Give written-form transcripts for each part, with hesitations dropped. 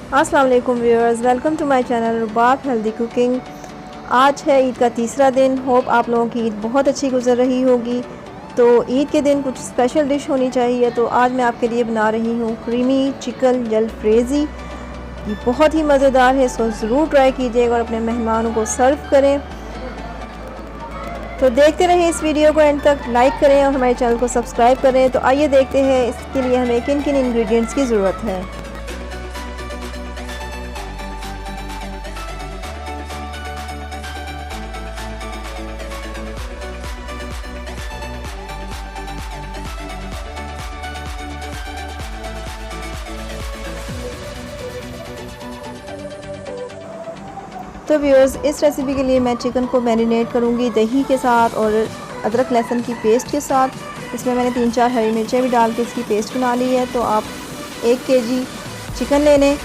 अस्सलाम वालेकुम viewers, welcome to my channel Rubab healthy cooking. आज है ईद का तीसरा दिन। होप आप लोगों की ईद बहुत अच्छी गुजर रही होगी। तो ईद के दिन कुछ स्पेशल डिश होनी चाहिए, तो आज मैं आपके लिए बना रही हूँ क्रीमी चिकन जलफ्रेज़ी। ये बहुत ही मज़ेदार है, इसको ज़रूर ट्राई कीजिएगा और अपने मेहमानों को सर्व करें। तो देखते रहें इस वीडियो को एंड तक, लाइक करें और हमारे चैनल को सब्सक्राइब करें। तो आइए देखते हैं इसके लिए हमें किन किन इंग्रेडिएंट्स की ज़रूरत है। तो व्यूअर्स, इस रेसिपी के लिए मैं चिकन को मैरिनेट करूँगी दही के साथ और अदरक लहसुन की पेस्ट के साथ। इसमें मैंने 3-4 हरी मिर्चें भी डाल के इसकी पेस्ट बना ली है। तो आप 1 kg चिकन ले लें,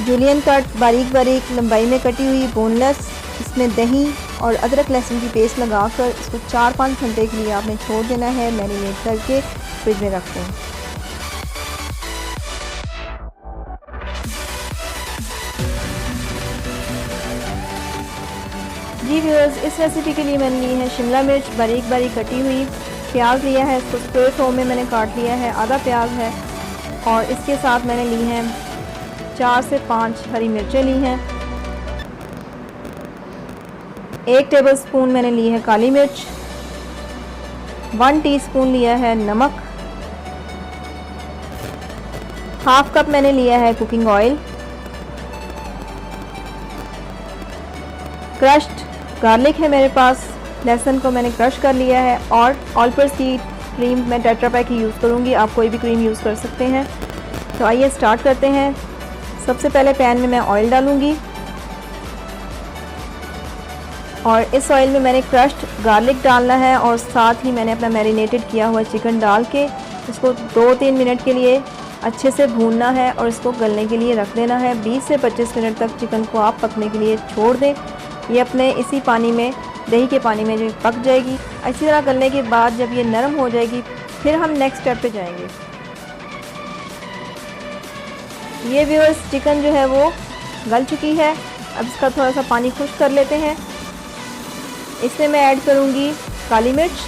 जूलियन कट बारीक बारीक लंबाई में कटी हुई बोनलेस। इसमें दही और अदरक लहसुन की पेस्ट लगाकर इसको 4-5 घंटे के लिए आपने छोड़ देना है, मैरिनेट करके फ्रिज में रख दें। जी व्यूअर्स, इस रेसिपी के लिए मैंने ली है शिमला मिर्च बारीक बारीक कटी हुई, प्याज लिया है, इसको स्क्वायर फॉर्म में मैंने काट लिया है, आधा प्याज है। और इसके साथ मैंने ली हैं 4 से 5 हरी मिर्चें ली हैं। 1 टेबलस्पून मैंने ली है काली मिर्च, 1 टीस्पून लिया है नमक, हाफ कप मैंने लिया है कुकिंग ऑयल, क्रश्ड गार्लिक है मेरे पास, लहसुन को मैंने क्रश कर लिया है, और ऑल पर्पस की क्रीम मैं टेट्रा पैक ही यूज़ करूँगी, आप कोई भी क्रीम यूज़ कर सकते हैं। तो आइए स्टार्ट करते हैं। सबसे पहले पैन में मैं ऑयल डालूँगी और इस ऑयल में मैंने क्रश्ड गार्लिक डालना है और साथ ही मैंने अपना मैरिनेटेड किया हुआ चिकन डाल के इसको 2-3 मिनट के लिए अच्छे से भूनना है और इसको गलने के लिए रख देना है। 20 से 25 मिनट तक चिकन को आप पकने के लिए छोड़ दें। ये अपने इसी पानी में, दही के पानी में जो पक जाएगी। इसी तरह गलने के बाद जब ये नरम हो जाएगी, फिर हम नेक्स्ट स्टेप पे जाएंगे। ये व्यूअर्स, चिकन जो है वो गल चुकी है। अब इसका थोड़ा सा पानी खुश्क कर लेते हैं। इसमें मैं ऐड करूँगी काली मिर्च,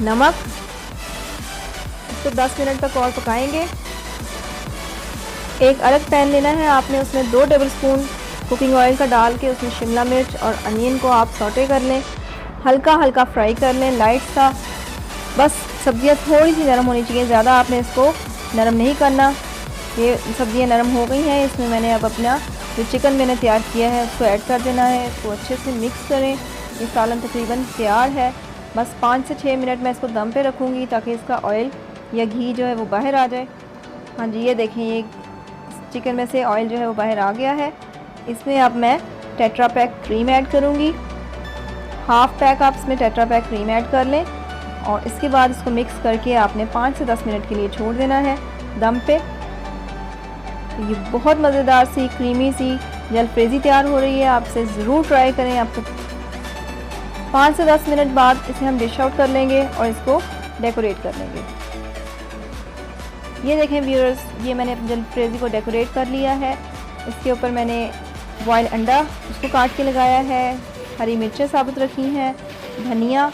नमक। इसको 10 मिनट तक और पकाएंगे। एक अलग पैन लेना है आपने, उसमें 2 टेबलस्पून कुकिंग ऑयल का डाल के उसमें शिमला मिर्च और अनियन को आप सौटे कर लें, हल्का हल्का फ्राई कर लें, लाइट सा। बस सब्जियां थोड़ी सी नरम होनी चाहिए, ज़्यादा आपने इसको नरम नहीं करना। ये सब्जियां नरम हो गई हैं। इसमें मैंने अब अपना जो चिकन मैंने तैयार किया है उसको ऐड कर देना है। इसको अच्छे से मिक्स करें। ये सालन तकरीबन तैयार है। बस 5 से 6 मिनट मैं इसको दम पे रखूँगी ताकि इसका ऑयल या घी जो है वो बाहर आ जाए। हाँ जी, ये देखें, ये चिकन में से ऑयल जो है वो बाहर आ गया है। इसमें अब मैं टेट्रा पैक क्रीम ऐड करूँगी। हाफ पैक आप इसमें टेट्रा पैक क्रीम ऐड कर लें और इसके बाद इसको मिक्स करके आपने 5 से 10 मिनट के लिए छोड़ देना है दम पे। तो ये बहुत मज़ेदार सी क्रीमी सी जलफ्रेज़ी तैयार हो रही है। आप इसे ज़रूर ट्राई करें। आपको 5 से 10 मिनट बाद इसे हम डिश आउट कर लेंगे और इसको डेकोरेट कर लेंगे। ये देखें व्यूअर्स, ये मैंने जलफ्रेज़ी को डेकोरेट कर लिया है। इसके ऊपर मैंने बॉयल अंडा उसको काट के लगाया है, हरी मिर्चें साबुत रखी हैं, धनिया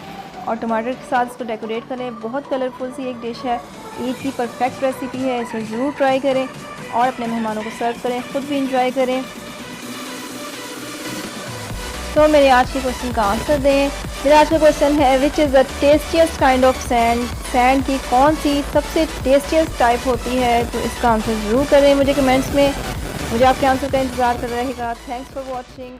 और टमाटर के साथ इसको डेकोरेट करें। बहुत कलरफुल सी एक डिश है, ईद की परफेक्ट रेसिपी है। इसे ज़रूर ट्राई करें और अपने मेहमानों को सर्व करें, ख़ुद भी इंजॉय करें। तो मेरे आज के क्वेश्चन का आंसर दें। मेरा आज का क्वेश्चन है, which is the tastiest kind of sand. Sand की कौन सी सबसे टेस्टिएस्ट टाइप होती है? तो इसका आंसर ज़रूर करें मुझे कमेंट्स में। मुझे आपके आंसर का इंतज़ार कर रहेगा। Thanks for watching.